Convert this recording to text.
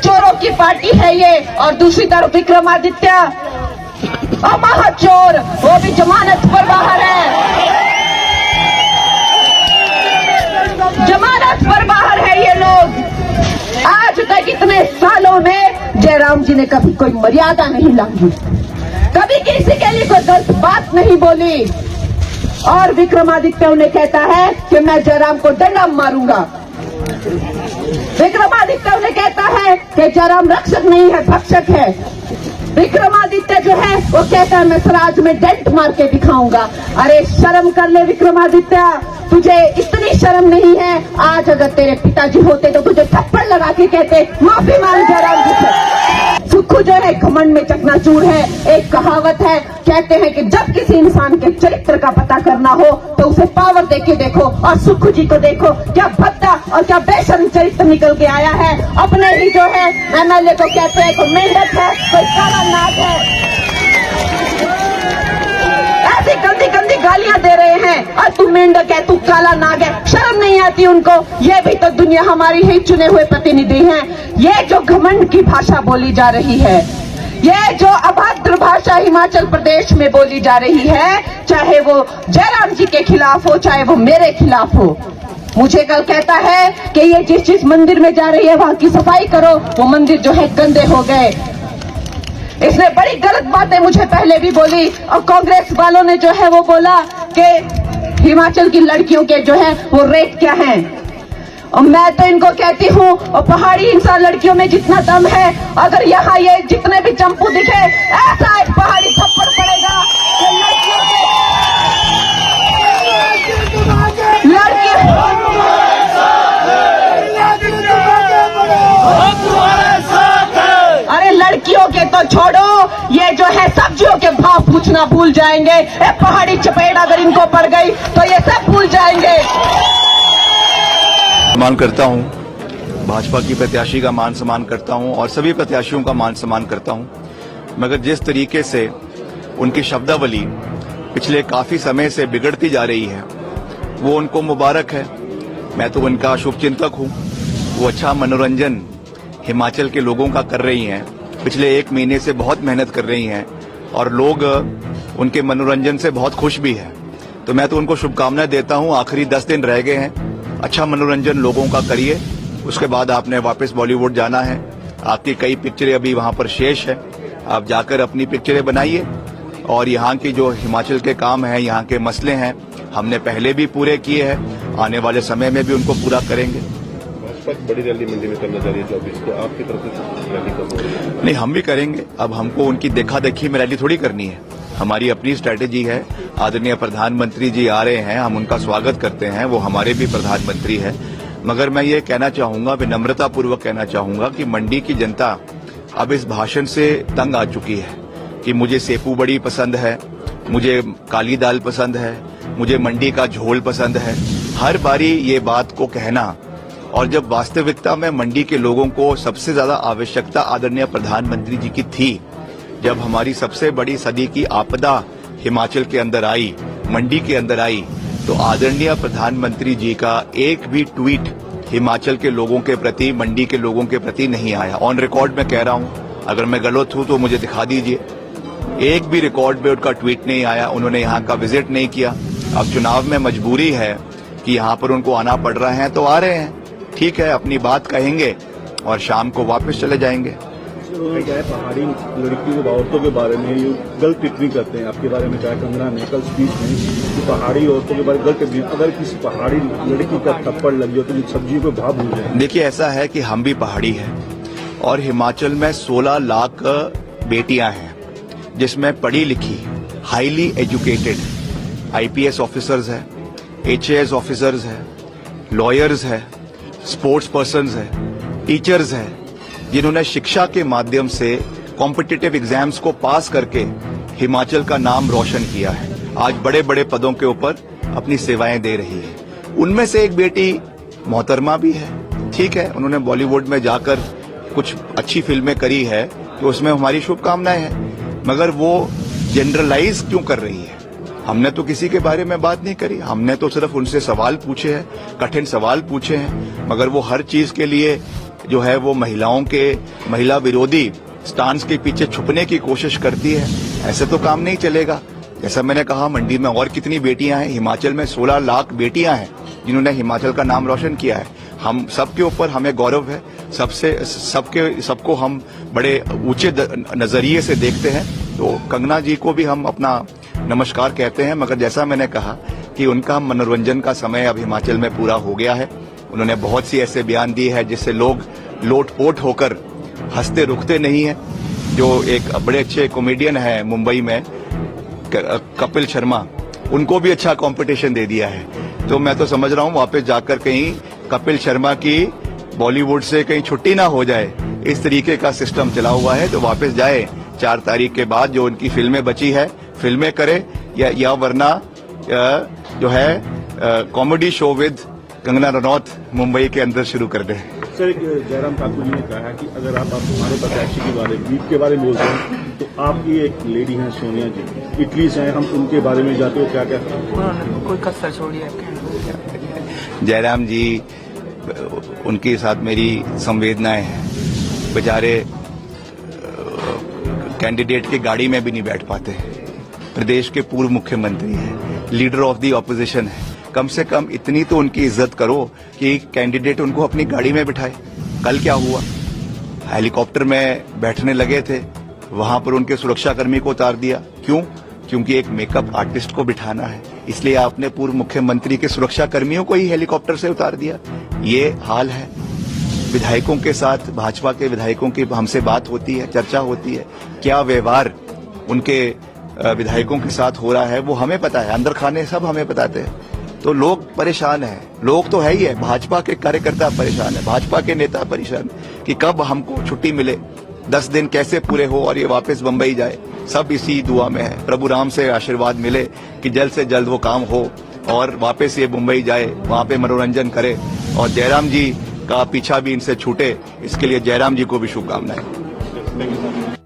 चोरों की पार्टी है ये, और दूसरी तरफ विक्रमादित्य महाचोर, वो भी जमानत पर बाहर है, जमानत पर बाहर है ये लोग। आज तक इतने सालों में जयराम जी ने कभी कोई मर्यादा नहीं लांघी, कभी किसी के लिए कोई गलत बात नहीं बोली, और विक्रमादित्य उन्हें कहता है कि मैं जयराम को डंडा मारूंगा। विक्रमादित्य उन्हें कहता है कि जयराम रक्षक नहीं है, भक्षक है। विक्रमादित्य जो है वो कहता है मैं स्वराज में डेंट मार के दिखाऊंगा। अरे शर्म कर ले विक्रमादित्य, तुझे इतनी शर्म नहीं है। आज अगर तेरे पिताजी होते तो तुझे थप्पड़ लगा के कहते माफी मांग जयराम जी से। सुक्खू जो है घमंड में चकनाचूर है। एक कहावत है, कहते हैं कि जब किसी इंसान के चरित्र का पता करना हो तो उसे पावर देके देखो, और सुक्खू जी को देखो क्या भद्दा और क्या बेशर्म चरित्र निकल के आया है। अपने ही जो है एमएलए को कहते हैं कोई मेंढक है, कोई काला नाग है, ऐसी गंदी गंदी गालियां दे रहे हैं, और तू मेंढक है, तू काला नाग है। शर्म नहीं आती उनको? ये भी तो दुनिया हमारी ही चुने हुए प्रतिनिधि हैं। ये जो घमंड की भाषा बोली जा रही है, ये जो अभद्र भाषा हिमाचल प्रदेश में बोली जा रही है, चाहे वो जयराम जी के खिलाफ हो, चाहे वो मेरे खिलाफ हो। मुझे कल कहता है कि ये जिस मंदिर में जा रही है वहां की सफाई करो, वो मंदिर जो है गंदे हो गए। इसने बड़ी गलत बातें मुझे पहले भी बोली, और कांग्रेस वालों ने जो है वो बोला कि हिमाचल की लड़कियों के जो है वो रेट क्या है। और मैं तो इनको कहती हूँ, और पहाड़ी इंसान लड़कियों में जितना दम है, अगर यहाँ ये जितने भी चंपू दिखे, ऐसा एक पहाड़ी थप्पड़ पड़ेगा कि अरे लड़कियों के तो छोड़ो, ये जो है सब्जियों के भाव पूछना भूल जाएंगे। पहाड़ी चपेट अगर इनको पड़ गई तो ये सब भूल जाएंगे। सम्मान करता हूं, भाजपा की प्रत्याशी का मान सम्मान करता हूं और सभी प्रत्याशियों का मान सम्मान करता हूं, मगर जिस तरीके से उनकी शब्दावली पिछले काफी समय से बिगड़ती जा रही है वो उनको मुबारक है। मैं तो उनका शुभचिंतक हूं। वो अच्छा मनोरंजन हिमाचल के लोगों का कर रही हैं, पिछले 1 महीने से बहुत मेहनत कर रही हैं और लोग उनके मनोरंजन से बहुत खुश भी हैं। तो मैं तो उनको शुभकामनाएं देता हूं। आखिरी 10 दिन रह गए हैं, अच्छा मनोरंजन लोगों का करिए, उसके बाद आपने वापस बॉलीवुड जाना है। आपकी कई पिक्चरें अभी वहां पर शेष है, आप जाकर अपनी पिक्चरें बनाइए और यहाँ की जो हिमाचल के काम हैं, यहाँ के मसले हैं, हमने पहले भी पूरे किए हैं, आने वाले समय में भी उनको पूरा करेंगे। बड़ी रैली मंडी में करना चाहिए 24 को, आपकी तरफ से रैली कब? नहीं, हम भी करेंगे। अब हमको उनकी देखा देखी में रैली थोड़ी करनी है, हमारी अपनी स्ट्रैटेजी है। आदरणीय प्रधानमंत्री जी आ रहे हैं, हम उनका स्वागत करते हैं, वो हमारे भी प्रधानमंत्री है। मगर मैं ये कहना चाहूंगा, विनम्रता पूर्वक कहना चाहूंगा कि मंडी की जनता अब इस भाषण से तंग आ चुकी है कि मुझे सेपू बड़ी पसंद है, मुझे काली दाल पसंद है, मुझे मंडी का झोल पसंद है। हर बारी ये बात को कहना, और जब वास्तविकता में मंडी के लोगों को सबसे ज्यादा आवश्यकता आदरणीय प्रधानमंत्री जी की थी, जब हमारी सबसे बड़ी सदी की आपदा हिमाचल के अंदर आई, मंडी के अंदर आई, तो आदरणीय प्रधानमंत्री जी का एक भी ट्वीट हिमाचल के लोगों के प्रति, मंडी के लोगों के प्रति नहीं आया। ऑन रिकॉर्ड मैं कह रहा हूं, अगर मैं गलत हूं तो मुझे दिखा दीजिए। एक भी रिकॉर्ड पे उनका ट्वीट नहीं आया, उन्होंने यहाँ का विजिट नहीं किया। अब चुनाव में मजबूरी है कि यहाँ पर उनको आना पड़ रहा है तो आ रहे हैं, ठीक है, अपनी बात कहेंगे और शाम को वापस चले जाएंगे। क्या है, पहाड़ी लड़कियों औरतों के बारे में गलत टिप्पणी करते हैं, आपके बारे में क्या कंगना ने कल स्पीच में कि पहाड़ी औरतों के बारे में गलत टिप्पणी, अगर किसी पहाड़ी लड़की का थप्पड़ लग जाए तो सब्जियों पे भाव भूल जाए। देखिए, ऐसा है कि हम भी पहाड़ी हैं और हिमाचल में 16 लाख बेटियां हैं जिसमें पढ़ी लिखी, हाईली एजुकेटेड आईपीएस ऑफिसर्स है, एचएएस ऑफिसर्स है, लॉयर्स है, स्पोर्ट्स पर्सन्स है, टीचर्स है, जिन्होंने शिक्षा के माध्यम से कॉम्पिटिटिव एग्जाम्स को पास करके हिमाचल का नाम रोशन किया है, आज बड़े बड़े पदों के ऊपर अपनी सेवाएं दे रही है। उनमें से एक बेटी मोहतरमा भी है, ठीक है, उन्होंने बॉलीवुड में जाकर कुछ अच्छी फिल्में करी है तो उसमें हमारी शुभकामनाएं हैं, मगर वो जनरलाइज क्यों कर रही है? हमने तो किसी के बारे में बात नहीं करी, हमने तो सिर्फ उनसे सवाल पूछे हैं, कठिन सवाल पूछे हैं, मगर वो हर चीज के लिए जो है वो महिला विरोधी स्टांस के पीछे छुपने की कोशिश करती है। ऐसे तो काम नहीं चलेगा। जैसा मैंने कहा, मंडी में और कितनी बेटियां हैं, हिमाचल में 16 लाख बेटियां हैं जिन्होंने हिमाचल का नाम रोशन किया है। हम सबके ऊपर हमें गौरव है, सबको हम बड़े ऊंचे नजरिए से देखते हैं। तो कंगना जी को भी हम अपना नमस्कार कहते हैं, मगर जैसा मैंने कहा कि उनका मनोरंजन का समय अब हिमाचल में पूरा हो गया है। उन्होंने बहुत सी ऐसे बयान दिए हैं जिससे लोग लोटपोट होकर हंसते रुकते नहीं है। जो एक बड़े अच्छे कॉमेडियन है मुंबई में, कपिल शर्मा, उनको भी अच्छा कंपटीशन दे दिया है। तो मैं तो समझ रहा हूं वापस जाकर कहीं कपिल शर्मा की बॉलीवुड से कहीं छुट्टी ना हो जाए, इस तरीके का सिस्टम चला हुआ है। तो वापस जाए 4 तारीख के बाद, जो उनकी फिल्में बची है फिल्में करे, या वरना जो है comedy show with Kangana Ranaut Mumbai के अंदर शुरू कर दे। सर, जयराम ठाकुर जी ने कहा है कि अगर आप हमारे प्रत्याशी के बारे में, मीट के बारे में बोलते हैं तो आपकी एक लेडी हैं सोनिया जी, इटली से हैं, हम उनके बारे में जाते हो क्या क्या कोई कसर छोड़िए। जयराम जी, उनके साथ मेरी संवेदनाएं हैं। बेचारे कैंडिडेट की गाड़ी में भी नहीं बैठ पाते। प्रदेश के पूर्व मुख्यमंत्री हैं, लीडर ऑफ द ऑपोजिशन है। कम से कम इतनी तो उनकी इज्जत करो कि कैंडिडेट उनको अपनी गाड़ी में बिठाए। कल क्या हुआ, हेलीकॉप्टर में बैठने लगे थे, वहां पर उनके सुरक्षाकर्मी को उतार दिया। क्यों? क्योंकि एक मेकअप आर्टिस्ट को बिठाना है, इसलिए आपने पूर्व मुख्यमंत्री के सुरक्षाकर्मियों को ही हेलीकॉप्टर से उतार दिया। ये हाल है। विधायकों के साथ, भाजपा के विधायकों की हमसे बात होती है, चर्चा होती है, क्या व्यवहार उनके विधायकों के साथ हो रहा है वो हमें पता है, अंदर खाने सब हमें बताते हैं। तो लोग परेशान हैं, लोग तो है ही है, भाजपा के कार्यकर्ता परेशान है, भाजपा के नेता परेशान कि कब हमको छुट्टी मिले, 10 दिन कैसे पूरे हो और ये वापस बंबई जाए। सब इसी दुआ में है, प्रभु राम से आशीर्वाद मिले कि जल्द से जल्द वो काम हो और वापस ये मुंबई जाए, वहां पे मनोरंजन करे और जयराम जी का पीछा भी इनसे छूटे। इसके लिए जयराम जी को भी शुभकामनाएं।